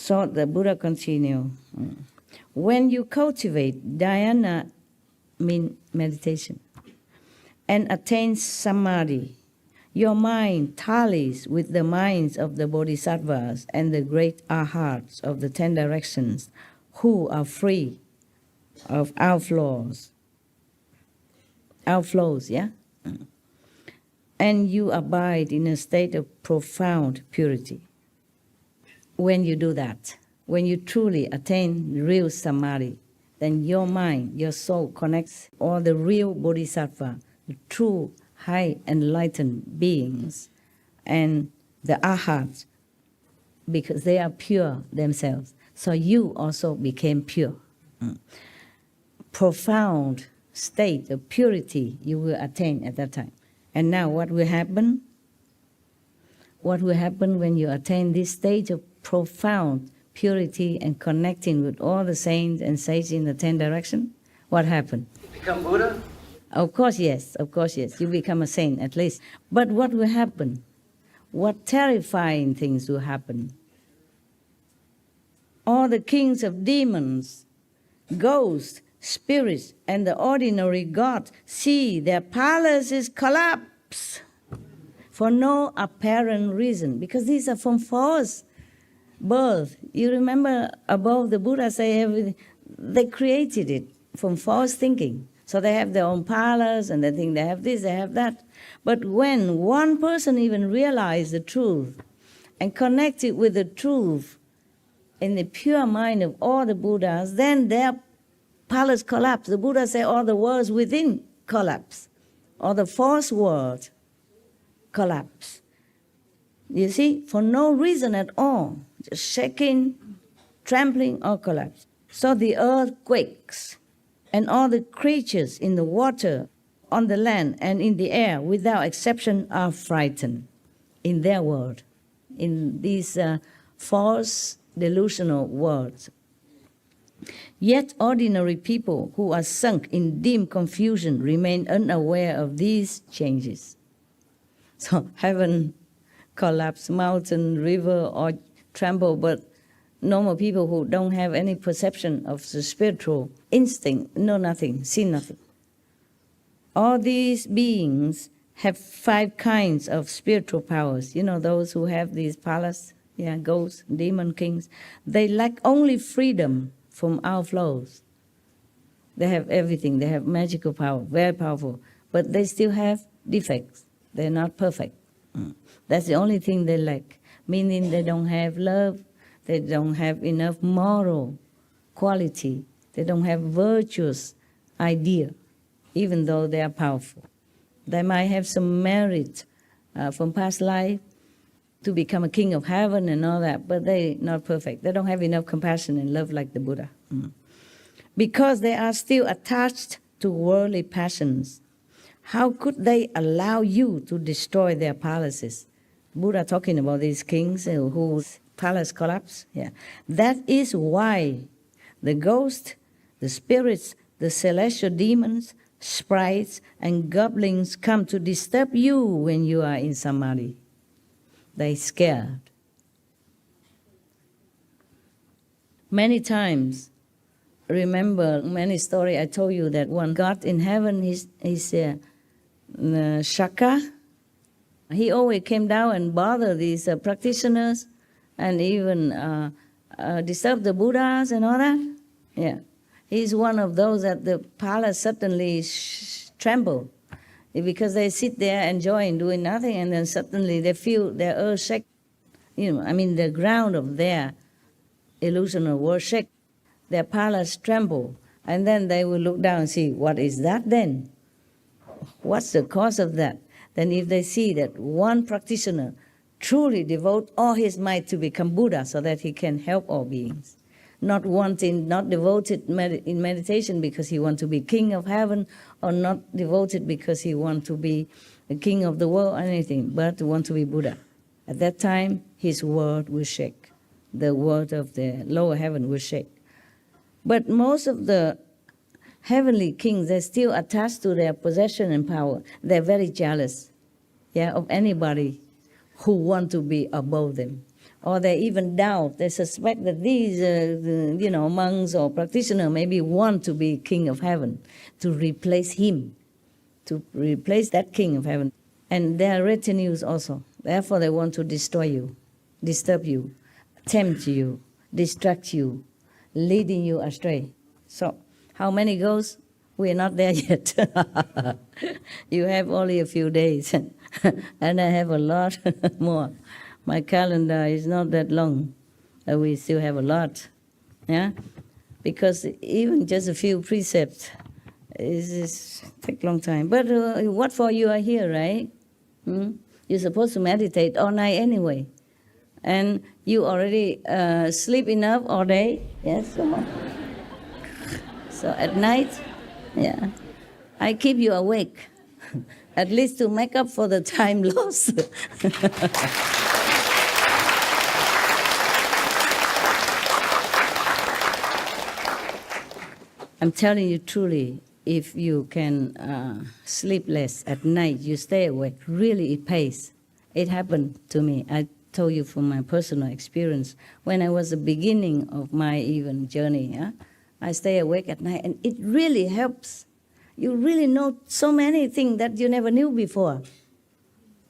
So the Buddha continued, when you cultivate dhyana, mean meditation, and attain samadhi, your mind tallies with the minds of the bodhisattvas and the great arhats of the 10 directions who are free of outflows, yeah? And you abide in a state of profound purity. When you do that, when you truly attain real samadhi, then your mind, your soul connects all the real bodhisattva, the true high enlightened beings, and the arhats, because they are pure themselves. So you also became pure. Profound state of purity you will attain at that time. And now what will happen? What will happen when you attain this stage of profound purity and connecting with all the saints and sages in the 10 directions? What happened? You become Buddha? Of course, yes. You become a saint at least. But what will happen? What terrifying things will happen? All the kings of demons, ghosts, spirits, and the ordinary gods see their palaces collapse for no apparent reason, because these are from false birth. You remember above the Buddha say everything, they created it from false thinking. So they have their own palace and they think they have this, they have that. But when one person even realized the truth and connected with the truth in the pure mind of all the Buddhas, then their palace collapsed. The Buddha said all the worlds within collapse, all the false world collapse. You see, for no reason at all, just shaking, trampling, or collapse. So the earth quakes, and all the creatures in the water, on the land, and in the air, without exception, are frightened in their world, in these false, delusional worlds. Yet ordinary people who are sunk in dim confusion remain unaware of these changes. So heaven collapse, mountain, river, or tremble, but normal people who don't have any perception of the spiritual instinct, know nothing, see nothing. All these beings have 5 kinds of spiritual powers. You know, those who have these palaces, ghosts, demon kings, they lack only freedom from outflows. They have everything. They have magical power, very powerful, but they still have defects. They're not perfect. That's the only thing they lack, meaning they don't have love, they don't have enough moral quality, they don't have virtuous idea, even though they are powerful. They might have some merit from past life to become a king of heaven and all that, but they're not perfect. They don't have enough compassion and love like the Buddha. Because they are still attached to worldly passions, how could they allow you to destroy their palaces? Buddha talking about these kings whose palace collapse. That is why the ghosts, the spirits, the celestial demons, sprites, and goblins come to disturb you when you are in samadhi. They're scared. Many times, remember many stories I told you that one god in heaven, he's Shaka. He always came down and bothered these practitioners and even disturb the Buddhas and all that. He's one of those that the palace suddenly tremble because they sit there enjoying doing nothing, and then suddenly they feel their earth shake. The ground of their illusional world shake. Their palace tremble, and then they will look down and see, what is that then? What's the cause of that? Then if they see that one practitioner truly devote all his might to become Buddha so that he can help all beings, not devoted in meditation because he wants to be king of heaven, or not devoted because he wants to be the king of the world or anything, but want to be Buddha. At that time, his world will shake. The world of the lower heaven will shake. But most of the heavenly kings, they're still attached to their possession and power. They're very jealous of anybody who want to be above them, or they even doubt, they suspect that these, monks or practitioners maybe want to be king of heaven, to replace him, to replace that king of heaven. And their retinues also. Therefore, they want to destroy you, disturb you, tempt you, distract you, leading you astray. So, how many goes? We're not there yet. You have only a few days, and I have a lot more. My calendar is not that long, but we still have a lot. Yeah, because even just a few precepts is take a long time. But what for you are here, right? You're supposed to meditate all night anyway, and you already sleep enough all day. Yes. So at night, yeah, I keep you awake, at least to make up for the time lost. I'm telling you truly, if you can sleep less at night, you stay awake, really it pays. It happened to me. I told you from my personal experience. When I was the beginning of my even journey, yeah, I stay awake at night, and it really helps. You really know so many things that you never knew before.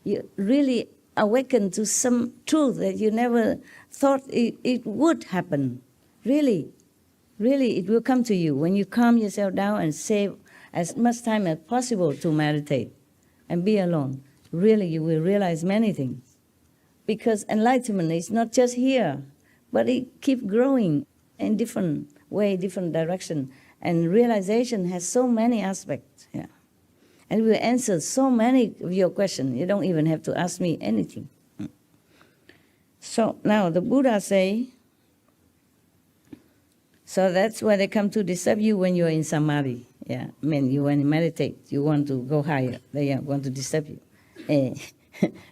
You really awaken to some truth that you never thought it would happen. Really. Really, it will come to you when you calm yourself down and save as much time as possible to meditate and be alone. Really, you will realize many things. Because enlightenment is not just here, but it keeps growing in different way, different direction. And realization has so many aspects. Yeah. And we will answer so many of your questions. You don't even have to ask me anything. So now the Buddha say, so that's why they come to disturb you when you're in samadhi. Yeah, I mean, you want to meditate, you want to go higher, they want to disturb you.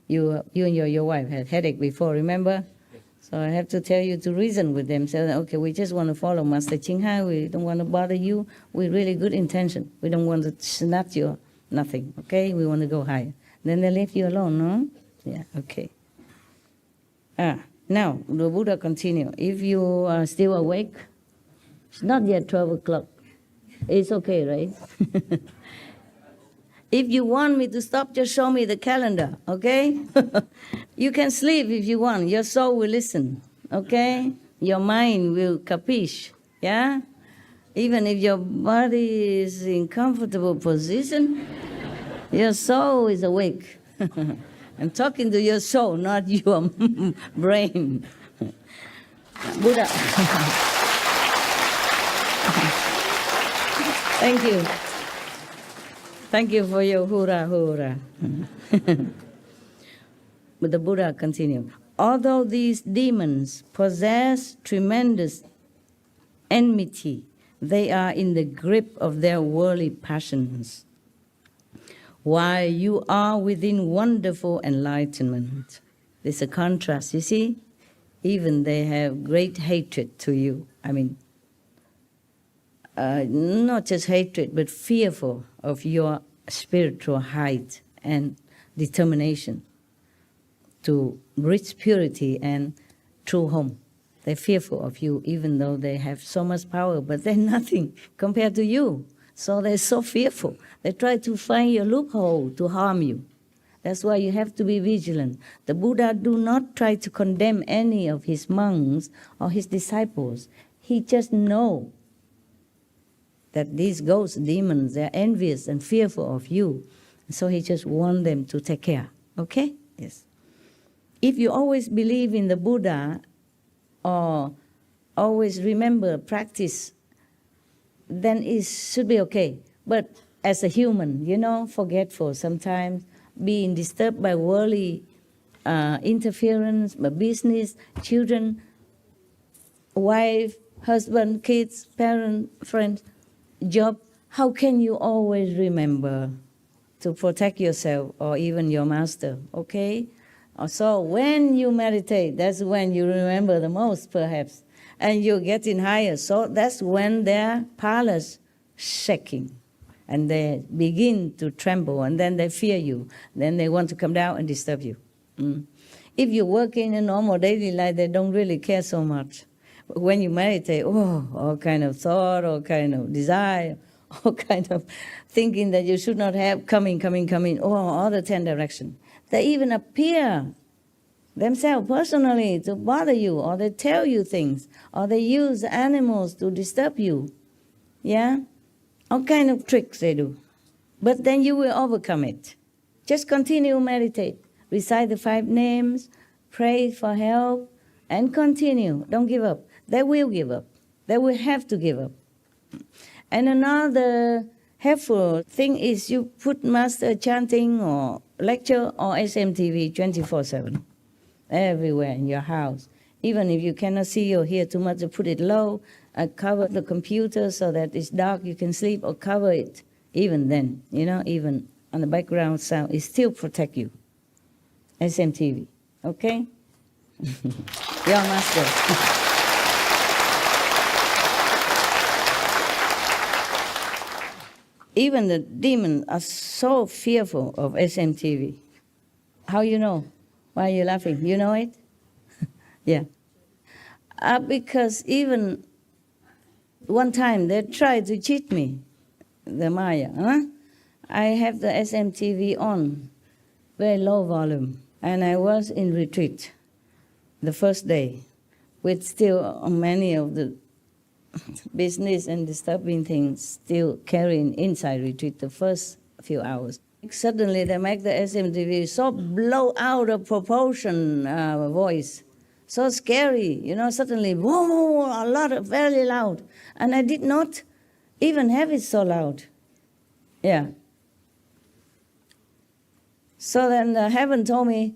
You and your wife had headache before, remember? So I have to tell you to reason with them. Say, okay, we just want to follow Master Ching. We don't want to bother you with really good intention. We don't want to snatch your nothing, okay? We want to go higher. Then they leave you alone, no? Yeah, okay. Now, the Buddha continue. If you are still awake, it's not yet 12 o'clock. It's okay, right? If you want me to stop, just show me the calendar, okay? You can sleep if you want. Your soul will listen, okay? Your mind will capiche, yeah? Even if your body is in comfortable position, your soul is awake. I'm talking to your soul, not your brain. Buddha. Thank you. Thank you for your hurrah, hurrah. But the Buddha continued. Although these demons possess tremendous enmity, they are in the grip of their worldly passions, while you are within wonderful enlightenment. There's a contrast, you see? Even they have great hatred to you. I mean, not just hatred, but fearful of your spiritual height and determination to reach purity and true home. They're fearful of you, even though they have so much power, but they're nothing compared to you. So they're so fearful. They try to find your loophole to harm you. That's why you have to be vigilant. The Buddha do not try to condemn any of his monks or his disciples. He just knows that these ghosts, demons, they're envious and fearful of you. So he just wants them to take care. Okay? Yes. If you always believe in the Buddha or always remember, practice, then it should be okay. But as a human, forgetful sometimes, being disturbed by worldly interference, by business, children, wife, husband, kids, parents, friends, job, how can you always remember to protect yourself or even your master, okay? So when you meditate, that's when you remember the most, perhaps, and you're getting higher. So that's when their palace shaking, and they begin to tremble, and then they fear you. Then they want to come down and disturb you. If you work in a normal daily life, they don't really care so much. But when you meditate, all kind of thought, all kind of desire, all kind of thinking that you should not have coming, all the 10 directions. They even appear themselves personally to bother you, or they tell you things, or they use animals to disturb you. Yeah? All kind of tricks they do. But then you will overcome it. Just continue meditate. Recite the 5 names, pray for help, and continue. Don't give up. They will give up. They will have to give up. And another helpful thing is you put master chanting or lecture or SMTV 24/7 everywhere in your house. Even if you cannot see or hear too much, you put it low, cover the computer so that it's dark, you can sleep, or cover it. Even then, even on the background sound, it still protect you. SMTV, okay? Your master. Even the demons are so fearful of SMTV. How you know? Why are you laughing? You know it? Yeah. Because even one time they tried to cheat me, the Maya. I have the SMTV on, very low volume, and I was in retreat the first day with still many of the business and disturbing things still carrying inside retreat the first few hours. Suddenly they make the SMTV so blow out of proportion voice, so scary, suddenly, whoa, a lot of very loud. And I did not even have it so loud. Yeah. So then heaven told me,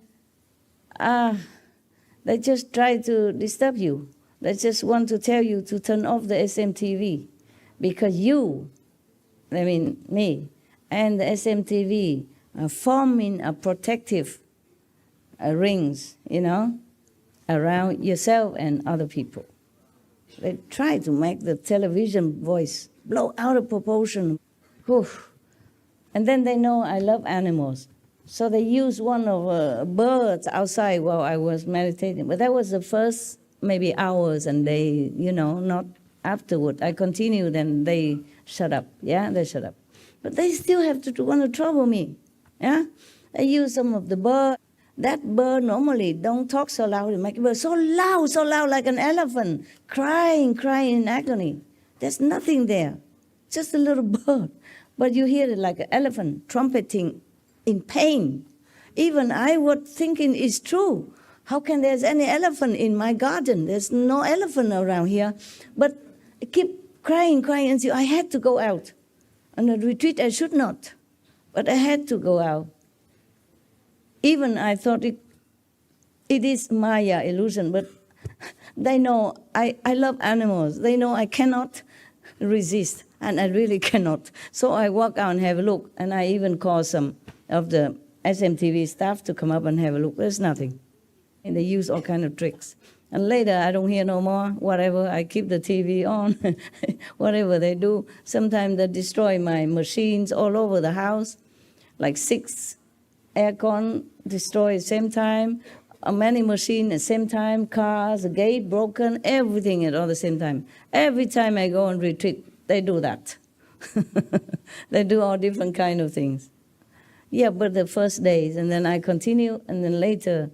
they just try to disturb you. They just want to tell you to turn off the SMTV because you, me, and the SMTV are forming a protective rings, around yourself and other people. They try to make the television voice blow out of proportion. Whew. And then they know I love animals. So they used one of birds outside while I was meditating. But that was the first maybe hours, and they, not afterward. I continued and they shut up. Yeah, they shut up. But they still have to want to trouble me. Yeah, I use some of the bird. That bird normally don't talk so loud. It make bird so loud like an elephant, crying in agony. There's nothing there, just a little bird. But you hear it like an elephant trumpeting in pain. Even I was thinking it's true. How can there's any elephant in my garden? There's no elephant around here. But I keep crying, and I had to go out. On a retreat, I should not. But I had to go out. Even I thought it is Maya illusion, but they know I love animals. They know I cannot resist, and I really cannot. So I walk out and have a look, and I even call some of the SMTV staff to come up and have a look. There's nothing. And they use all kind of tricks. And later, I don't hear no more, whatever. I keep the TV on, whatever they do. Sometimes they destroy my machines all over the house, like 6 aircon destroyed at the same time, many machines at the same time, cars, a gate broken, everything at all the same time. Every time I go on retreat, they do that. They do all different kind of things. Yeah, but the first days, and then I continue, and then later,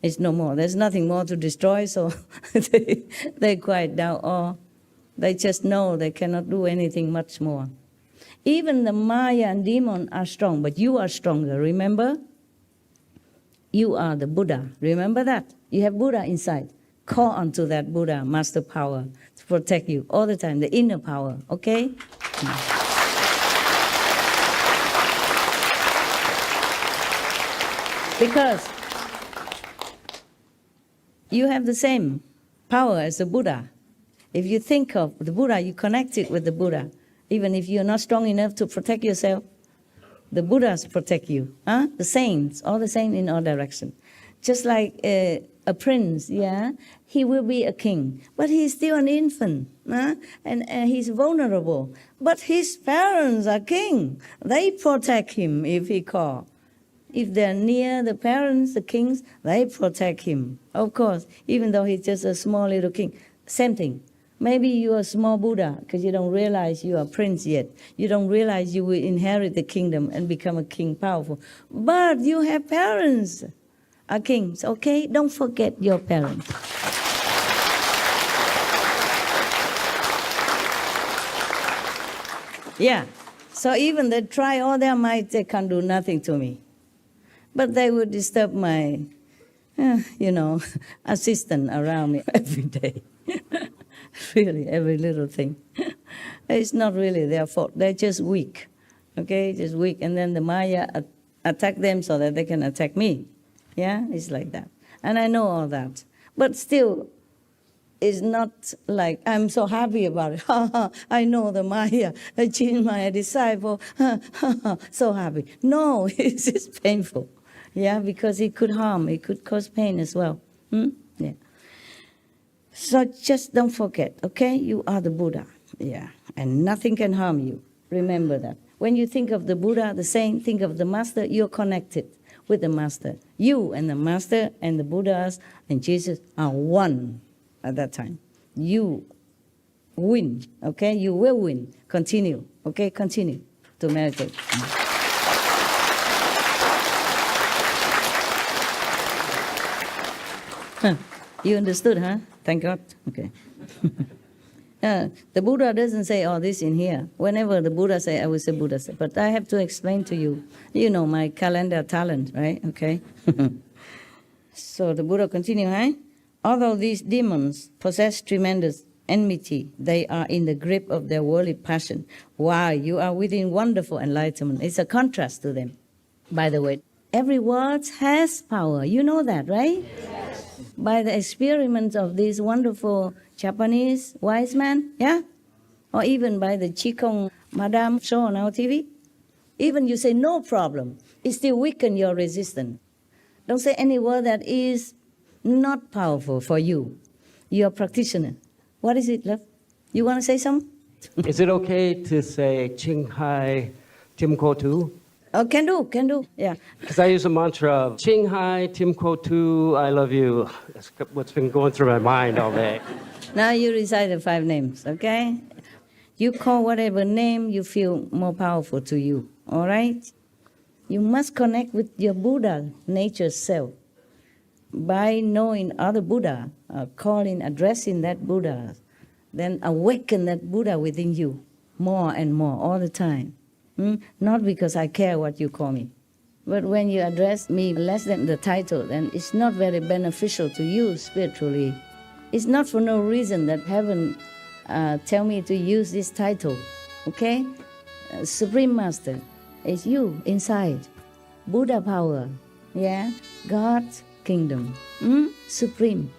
it's no more. There's nothing more to destroy, so they quiet down, or they just know they cannot do anything much more. Even the Maya and demon are strong, but you are stronger, remember? You are the Buddha, remember that? You have Buddha inside. Call onto that Buddha, master power, to protect you all the time, the inner power, okay? Because you have the same power as the Buddha. If you think of the Buddha, you connect it with the Buddha. Even if you're not strong enough to protect yourself, the Buddhas protect you. The saints, all the saints in all directions. Just like a prince, yeah, he will be a king, but he's still an infant, and he's vulnerable. But his parents are king. They protect him if he call. If they're near the parents, the kings, they protect him. Of course, even though he's just a small little king. Same thing. Maybe you're a small Buddha because you don't realize you are a prince yet. You don't realize you will inherit the kingdom and become a king powerful. But you have parents, are kings, okay? Don't forget your parents. Yeah. So even they try all their might, they can't do nothing to me. But they would disturb my, assistant around me every day. Really, every little thing. It's not really their fault. They're just weak. Okay, just weak. And then the Maya attack them so that they can attack me. Yeah, it's like that. And I know all that. But still, it's not like I'm so happy about it. I know the Maya, Ching, my disciple. So happy. No, it's just painful. Yeah, because it could harm, it could cause pain as well. Yeah. So just don't forget, okay? You are the Buddha. Yeah. And nothing can harm you. Remember that. When you think of the Buddha, the saint, think of the Master, you're connected with the Master. You and the Master and the Buddhas and Jesus are one at that time. You win, okay? You will win. Continue, okay? Continue to meditate. You understood, huh? Thank God. Okay. The Buddha doesn't say all this in here. Whenever the Buddha say, I will say Buddha say. But I have to explain to you. You know my calendar talent, right? Okay. So the Buddha continue, huh? Although these demons possess tremendous enmity, they are in the grip of their worldly passion. While you are within wonderful enlightenment. It's a contrast to them. By the way, every word has power. You know that, right? Yes. By the experiments of these wonderful Japanese wise men, yeah? Or even by the Qigong Madame show on our TV. Even you say no problem, it still weaken your resistance. Don't say any word that is not powerful for you. You're a practitioner. What is it, love? You want to say something? Is it okay to say Ching, Khai, Tim Ko Tu? Oh, can do, yeah. Because I use a mantra of Ching, Hai, Tim Ko Tu, I love you. That's what's been going through my mind all day. Now you recite the 5 names, okay? You call whatever name you feel more powerful to you, all right? You must connect with your Buddha nature self. By knowing other Buddha, calling, addressing that Buddha, then awaken that Buddha within you more and more all the time. Not because I care what you call me. But when you address me less than the title, then it's not very beneficial to you spiritually. It's not for no reason that heaven tell me to use this title, okay? Supreme Master, it's you inside. Buddha power, yeah? God's kingdom, supreme.